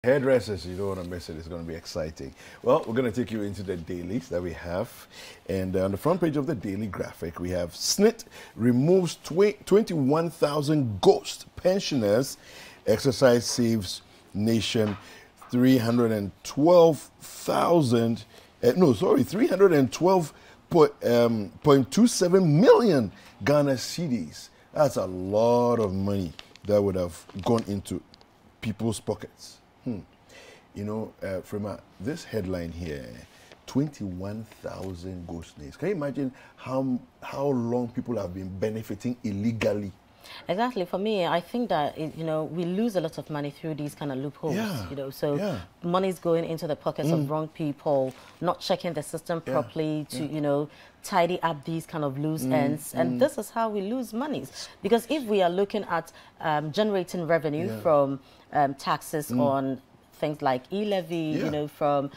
Hairdressers, you don't want to miss it. It's going to be exciting. Well, we're going to take you into the dailies that we have. And on the front page of the daily graphic, we have SNIT removes 21,000 ghost pensioners. Exercise saves nation 312,000. 312.27 million Ghana cedis. That's a lot of money that would have gone into people's pockets. You know, from this headline here, 21,000 ghost names. Can you imagine how long people have been benefiting illegally? Exactly. For me, I think that, you know, we lose a lot of money through these kind of loopholes, you know, so money's going into the pockets of wrong people, not checking the system properly to, you know, tidy up these kind of loose ends. And this is how we lose money. Because if we are looking at generating revenue from taxes on things like e-levy, you know, from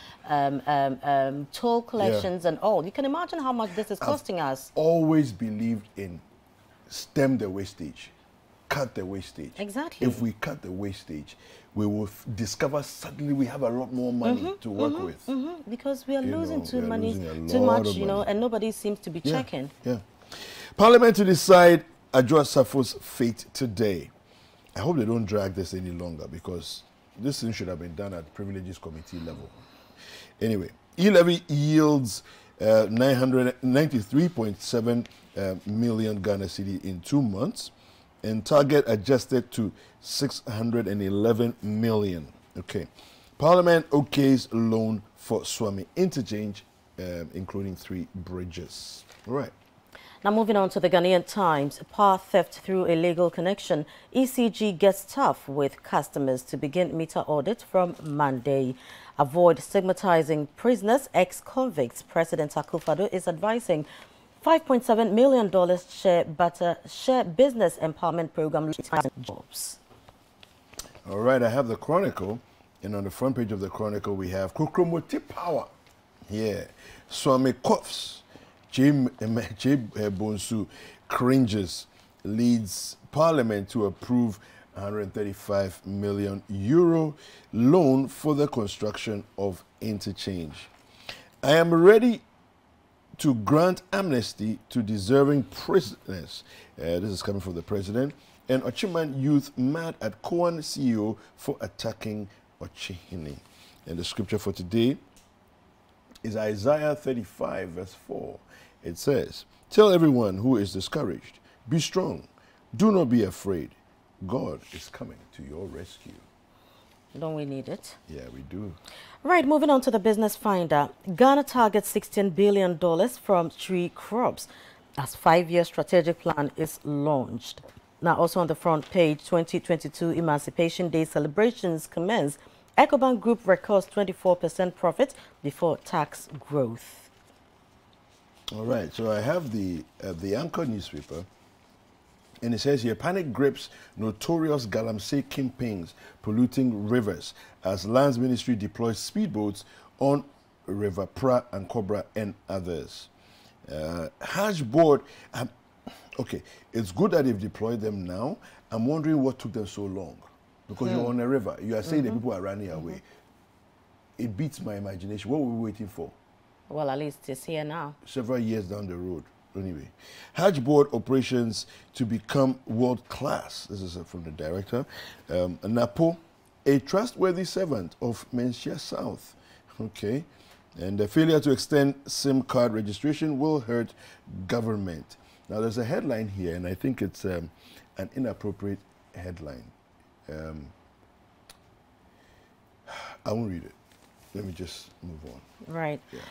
toll collections and all, you can imagine how much this is costing us. Always believed in stem the wastage, cut the wastage. Exactly. If we cut the wastage, we will discover suddenly we have a lot more money to work with. Because we are losing too much, you know, and nobody seems to be checking. Parliament to decide Adjoa Safo's fate today. I hope they don't drag this any longer, because this thing should have been done at Privileges Committee level. Anyway, e-levy yields 993.7 million Ghana cedi in 2 months, and target adjusted to 611 million. Okay. Parliament okays loan for Swami interchange, including 3 bridges. All right. Now, moving on to the Ghanaian Times, power theft through a legal connection. ECG gets tough with customers to begin meter audit from Monday. Avoid stigmatizing prisoners, ex-convicts. President Akufo-Addo is advising $5.7 million share business empowerment program jobs. All right, I have the Chronicle, and on the front page of the Chronicle we have Kokromoti Power. Yeah, Swami coughs. J. Bonsu cringes, leads Parliament to approve €135 million loan for the construction of interchange. I am ready to grant amnesty to deserving prisoners. This is coming from the president. And Ochiman youth mad at Koan CEO for attacking Ochihini. And the scripture for today is Isaiah 35 verse 4. It says, "Tell everyone who is discouraged, be strong, do not be afraid. God is coming to your rescue." Don't we need it? Yeah, we do. Right, moving on to the Business Finder. Ghana targets $16 billion from tree crops as 5-year strategic plan is launched. Now, also on the front page, 2022 Emancipation Day celebrations commence. Ecobank Group records 24% profit before tax growth. All right, so I have the Anchor newspaper, and it says here, panic grips notorious Galamsey kingpins polluting rivers as Lands Ministry deploys speedboats on River Pra and Cobra and others. Hajj board, okay, it's good that they've deployed them now. I'm wondering what took them so long, because you're on a river. You are saying that people are running away. It beats my imagination. What were we waiting for? Well, at least it's here now. Several years down the road. Anyway, Hajj board operations to become world-class. This is from the director. Napo, a trustworthy servant of Menchia South. Okay. And the failure to extend SIM card registration will hurt government. Now, there's a headline here, and I think it's an inappropriate headline. I won't read it. Let me just move on. Right. Yeah.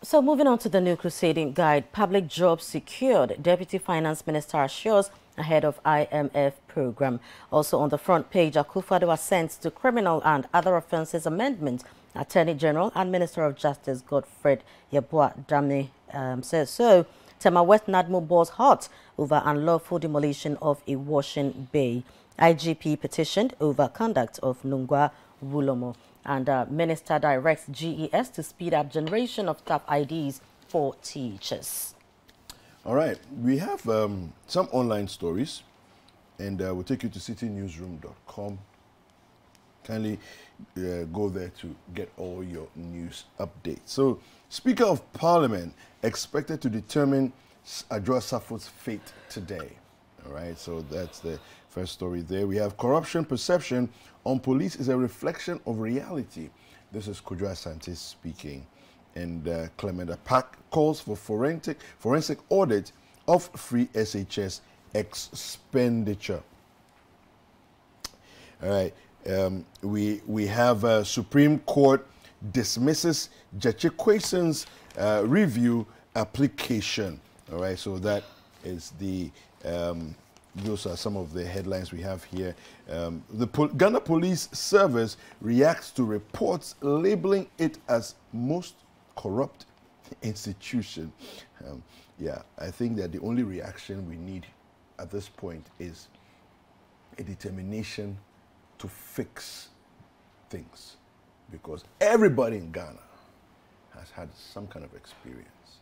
So moving on to the new crusading guide, public jobs secured. Deputy Finance Minister assures ahead of IMF program. Also on the front page, Akufo-Addo assents to criminal and other offences amendment. Attorney General and Minister of Justice Godfred Yeboah-Dame says so. Tema West Nadmo balls hot over unlawful demolition of a washing bay. IGP petitioned over conduct of Nungwa Wulomo. And Minister directs GES to speed up generation of staff IDs for teachers. All right, we have some online stories, and we'll take you to citynewsroom.com. kindly go there to get all your news updates. So, Speaker of Parliament expected to determine Adwoa Safo's fate today. All right, so that's the first story there. We have corruption perception on police is a reflection of reality. This is Kudjo Asante speaking. And Clement Apak calls for forensic audit of free SHS expenditure. All right, we have Supreme Court dismisses Jachi Kweson's review application. All right, so that is the those are some of the headlines we have here. The Ghana Police Service reacts to reports labeling it as most corrupt institution. Yeah, I think that the only reaction we need at this point is a determination to fix things, because everybody in Ghana has had some kind of experience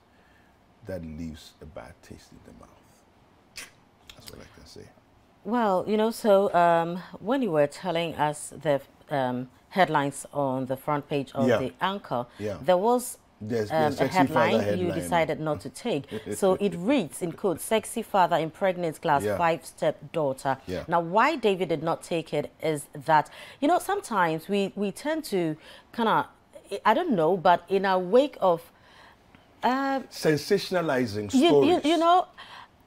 that leaves a bad taste in the mouth. That's what I can say. Well, you know, so when you were telling us the headlines on the front page of the Anchor, there was a headline you decided not to take. So it reads, in quote, "Sexy father impregnates class 5 stepdaughter." Now, why David did not take it is that, you know, sometimes we tend to kind of, I don't know, but in our wake of sensationalizing stories. You know,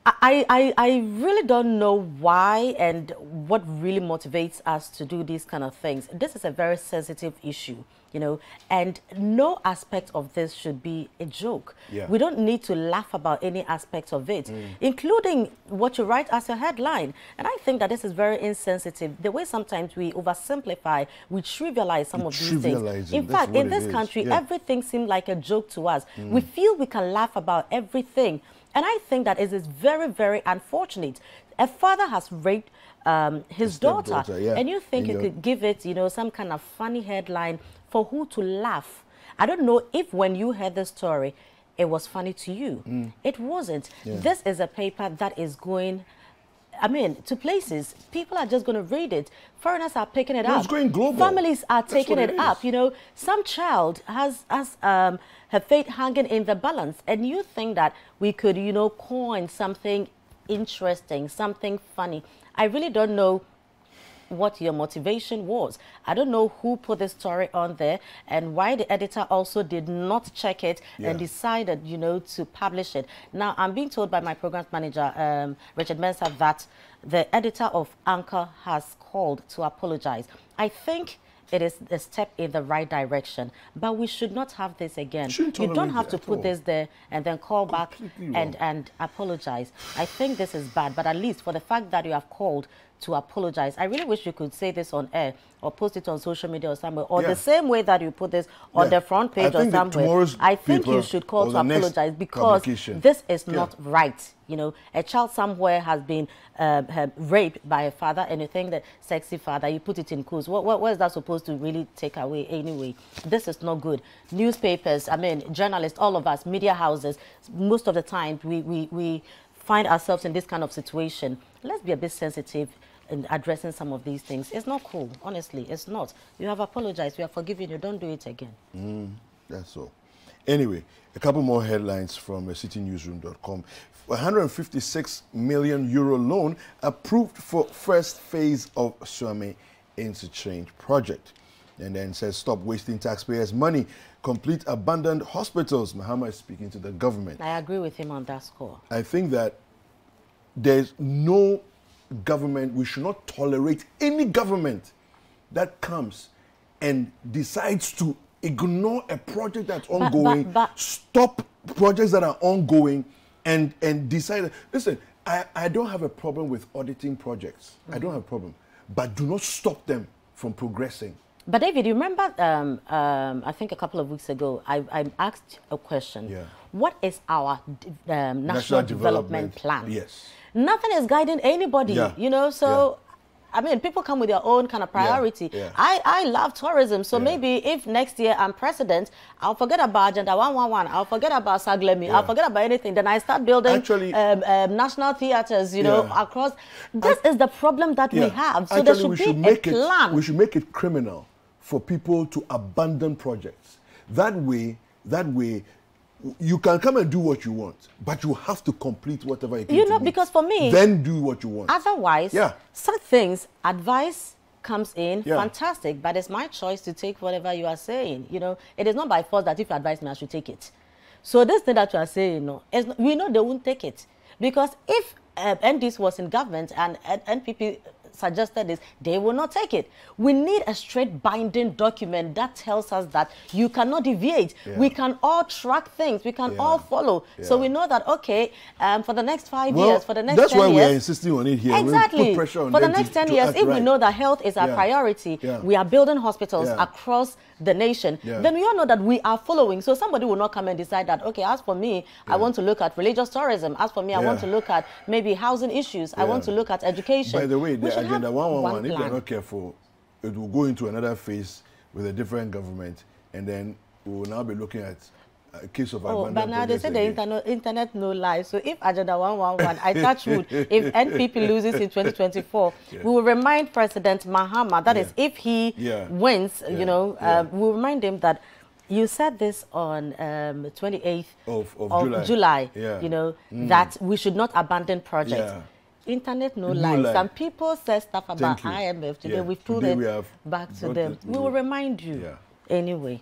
I really don't know why and what really motivates us to do these kind of things. This is a very sensitive issue, you know, and no aspect of this should be a joke. We don't need to laugh about any aspect of it, including what you write as a headline. And I think that this is very insensitive. The way sometimes we oversimplify, we trivialize some of these things. In fact, in this country, everything seems like a joke to us. We feel we can laugh about everything. And I think that it is very, very unfortunate. A father has raped his daughter, and you think you could give it, you know, some kind of funny headline for who to laugh. I don't know if when you heard the story, it was funny to you. It wasn't. This is a paper that is going, I mean, to places. People are just going to read it. Foreigners are picking it up. It's going global. Families are taking it up. You know, some child has her fate hanging in the balance, and you think that we could, you know, coin something interesting, something funny. I really don't know what your motivation was. I don't know who put the story on there and why the editor also did not check it and decided, you know, to publish it. Now, I'm being told by my program manager, Richard Mensah, that the editor of Anchor has called to apologize. I think it is a step in the right direction, but we should not have this again. You don't have to put this there and then call back and apologize. I think this is bad, but at least for the fact that you have called to apologize, I really wish you could say this on air or post it on social media or somewhere, or the same way that you put this on the front page or somewhere. I think you should call to apologize, because this is not right. You know, a child somewhere has been raped by a father, and you think that sexy father, you put it in quotes. What is that supposed to really take away anyway? This is not good. Newspapers, I mean, journalists, all of us, media houses, most of the time we find ourselves in this kind of situation. Let's be a bit sensitive in addressing some of these things. It's not cool, honestly, it's not. You have apologized, we are forgiving you, don't do it again. That's all. Anyway, a couple more headlines from citynewsroom.com. 156 million euro loan approved for first phase of Swami Interchange project. And then says, stop wasting taxpayers' money, complete abandoned hospitals. Mahama is speaking to the government. I agree with him on that score. I think that there's no government, we should not tolerate any government that comes and decides to ignore a project that's ongoing, stop projects that are ongoing, and decide. Listen, I don't have a problem with auditing projects. I don't have a problem. But do not stop them from progressing. But David, you remember, I think a couple of weeks ago, I asked a question. What is our national development plan? Yes. Nothing is guiding anybody, you know, so I mean, people come with their own kind of priority. Yeah. I love tourism, so maybe if next year I'm president, I'll forget about Agenda 111, I'll forget about Saglemi, I'll forget about anything. Then I start building national theaters, you know, across. This is the problem that we have. So there should be a plan. We should make it criminal for people to abandon projects. That way, you can come and do what you want, but you have to complete whatever you can. You know, because for me, then do what you want. Otherwise, some things, advice comes in, fantastic, but it's my choice to take whatever you are saying. You know, it is not by force that if you advise me, I should take it. So this thing that you are saying, no, we know they won't take it, because if NDC was in government and NPP suggested this, they will not take it. We need a straight binding document that tells us that you cannot deviate. We can all track things. We can all follow. So we know that, okay, for the next 5 years, for the next 10 years. That's why we are insisting on it here. Exactly. We put pressure on for the next 10 years, if we know that health is our priority, we are building hospitals across the nation, then we all know that we are following. So somebody will not come and decide that, okay, as for me, I want to look at religious tourism. As for me, I want to look at maybe housing issues. I want to look at education. By the way, the Agenda 111, if you're not careful, it will go into another phase with a different government, and then we will now be looking at a case of abandoned but now they say the internet no lie. So if Agenda 111, I touch wood, if NPP loses in 2024, we will remind President Mahama, that is, if he wins, you know, we'll remind him that you said this on 28th of July, you know, that we should not abandon projects. Internet no lie. Some people say stuff about IMF today. We've put it back to them. We will remind you anyway.